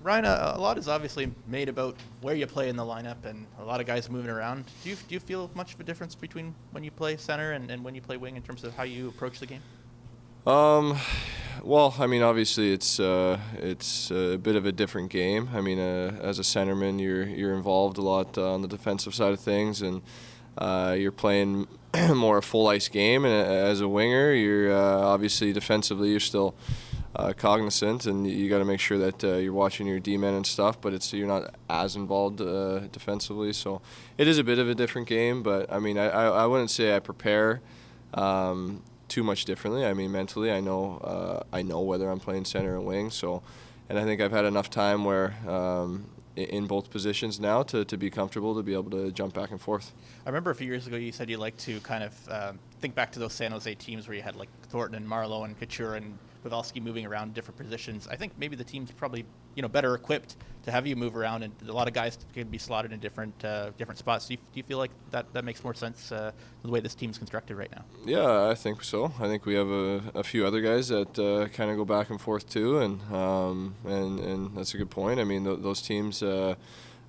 Ryan, a lot is obviously made about where you play in the lineup, and a lot of guys moving around. Do you feel much of a difference between when you play center and when you play wing in terms of how you approach the game? Um, well, I mean, obviously it's a bit of a different game. I mean, as a centerman, you're involved a lot on the defensive side of things, and you're playing more a full ice game. And as a winger, you're obviously defensively you're still cognizant, and you got to make sure that you're watching your D-men and stuff. But you're not as involved defensively, so it is a bit of a different game. But I mean, I wouldn't say I prepare. Too much differently. I mean, mentally, I know whether I'm playing center or wing. So, and I think I've had enough time where in both positions now to be comfortable to be able to jump back and forth. I remember a few years ago you said you like to kind of think back to those San Jose teams where you had like Thornton and Marlowe and Couture and Pavelski moving around different positions. I think maybe the team's probably better equipped to have you move around, and a lot of guys can be slotted in different spots. Do you feel like that makes more sense the way this team's constructed right now? Yeah, I think so. I think we have a few other guys that kind of go back and forth too, and that's a good point. I mean, those teams that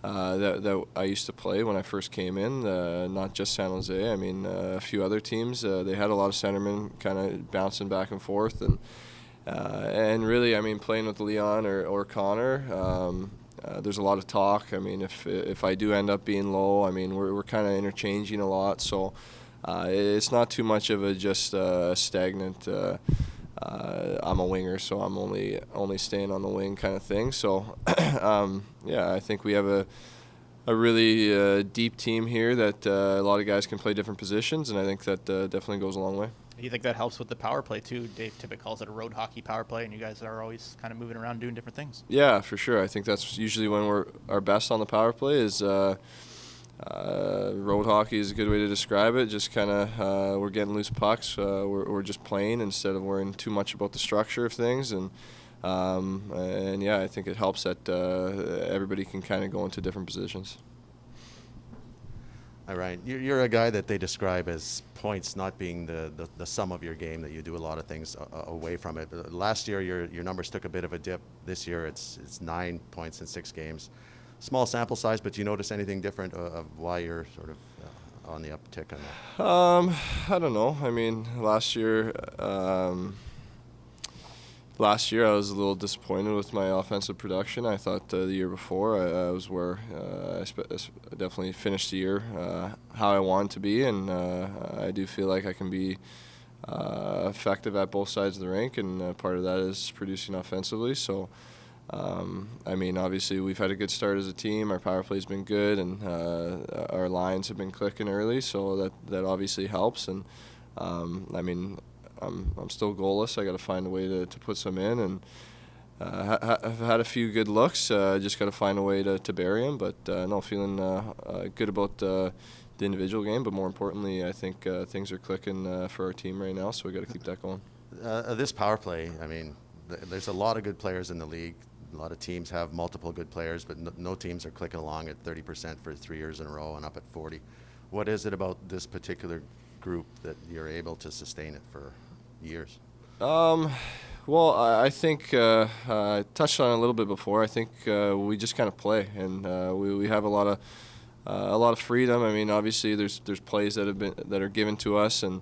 I used to play when I first came in, not just San Jose. I mean, a few other teams, they had a lot of centermen kind of bouncing back and forth, and really, I mean, playing with Leon or Connor, there's a lot of talk. I mean, if I do end up being low, I mean, we're kind of interchanging a lot, so it's not too much of a just stagnant. I'm a winger, so I'm only staying on the wing kind of thing. So, yeah, I think we have a really deep team here that a lot of guys can play different positions, and I think that definitely goes a long way. Do you think that helps with the power play too? Dave Tippett calls it a road hockey power play, and you guys are always kind of moving around doing different things. Yeah, for sure. I think that's usually when we're our best on the power play is road hockey is a good way to describe it. Just kind of we're getting loose pucks. We're just playing instead of worrying too much about the structure of things. And yeah, I think it helps that everybody can kind of go into different positions. All right, you're a guy that they describe as points not being the sum of your game, that you do a lot of things away from it. But last year, your numbers took a bit of a dip. This year, it's 9 points in 6 games. Small sample size, but do you notice anything different of why you're sort of on the uptick on that? I don't know. I mean, last year I was a little disappointed with my offensive production. I thought the year before I was where I definitely finished the year how I wanted to be, and I do feel like I can be effective at both sides of the rink, and part of that is producing offensively. So, I mean, obviously we've had a good start as a team. Our power play's been good, and our lines have been clicking early, so that obviously helps. And I mean, I'm still goalless. I got to find a way to put some in, and I've had a few good looks. Just got to find a way to bury them. But no, feeling good about the individual game. But more importantly, I think things are clicking for our team right now. So we got to keep that going. This power play, I mean, there's a lot of good players in the league. A lot of teams have multiple good players, but no teams are clicking along at 30% for 3 years in a row and up at 40. What is it about this particular group that you're able to sustain it for years? Well, I think I touched on it a little bit before. I think we just kind of play, and we have a lot of freedom. I mean, obviously there's plays that are given to us, and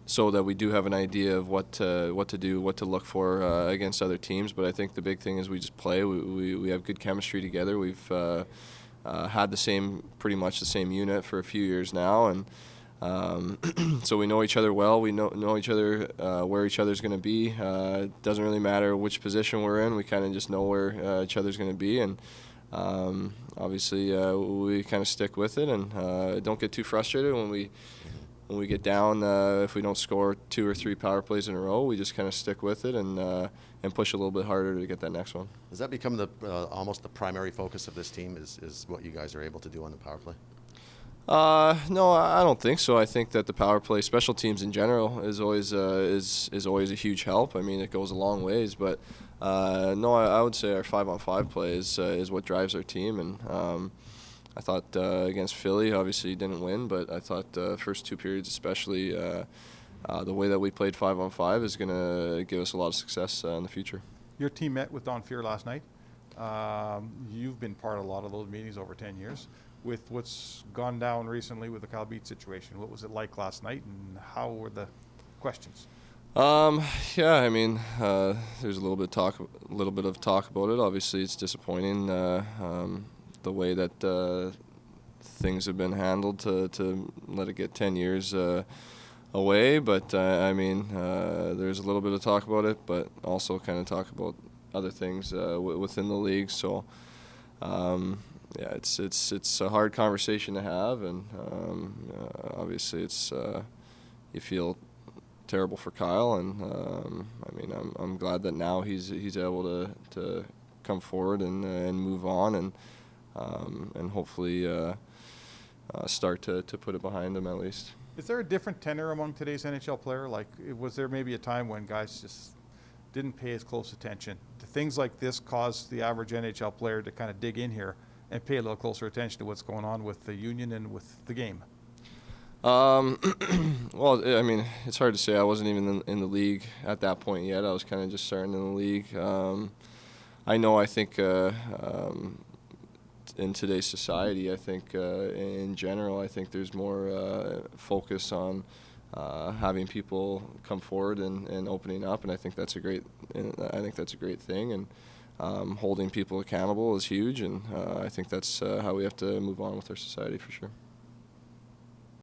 so that we do have an idea of what to do, what to look for against other teams. But I think the big thing is we just play. We have good chemistry together. We've had pretty much the same unit for a few years now, and so we know each other well. We know each other where each other's going to be. It doesn't really matter which position we're in. We kind of just know where each other's going to be, and obviously we kind of stick with it and don't get too frustrated when we get down. If we don't score 2 or 3 power plays in a row, we just kind of stick with it and push a little bit harder to get that next one. Does that become almost the primary focus of this team? Is what you guys are able to do on the power play? No, I don't think so. I think that the power play, special teams in general, is always a huge help. I mean, it goes a long ways, but no, I would say our 5-on-5 play is what drives our team. And I thought against Philly, obviously didn't win, but I thought the first 2 periods, especially the way that we played 5-on-5, is going to give us a lot of success in the future. Your team met with Don Fear last night. You've been part of a lot of those meetings over 10 years. With what's gone down recently with the Kyle Beach situation, what was it like last night, and how were the questions? Yeah, I mean, there's a little bit of talk about it. Obviously, it's disappointing the way that things have been handled to let it get 10 years away. But I mean, there's a little bit of talk about it, but also kind of talk about other things within the league. So yeah, it's a hard conversation to have, and obviously it's you feel terrible for Kyle, and I mean, I'm glad that now he's able to come forward and move on, and hopefully start to put it behind him at least. Is there a different tenor among today's NHL player? Like, was there maybe a time when guys just didn't pay as close attention? Do things like this cause the average NHL player to kind of dig in here and pay a little closer attention to what's going on with the union and with the game? Well, I mean, it's hard to say. I wasn't even in the league at that point yet. I was kind of just starting in the league. I think in today's society, I think in general, I think there's more focus on having people come forward and opening up, and I think that's a great thing. And holding people accountable is huge, and I think that's how we have to move on with our society for sure.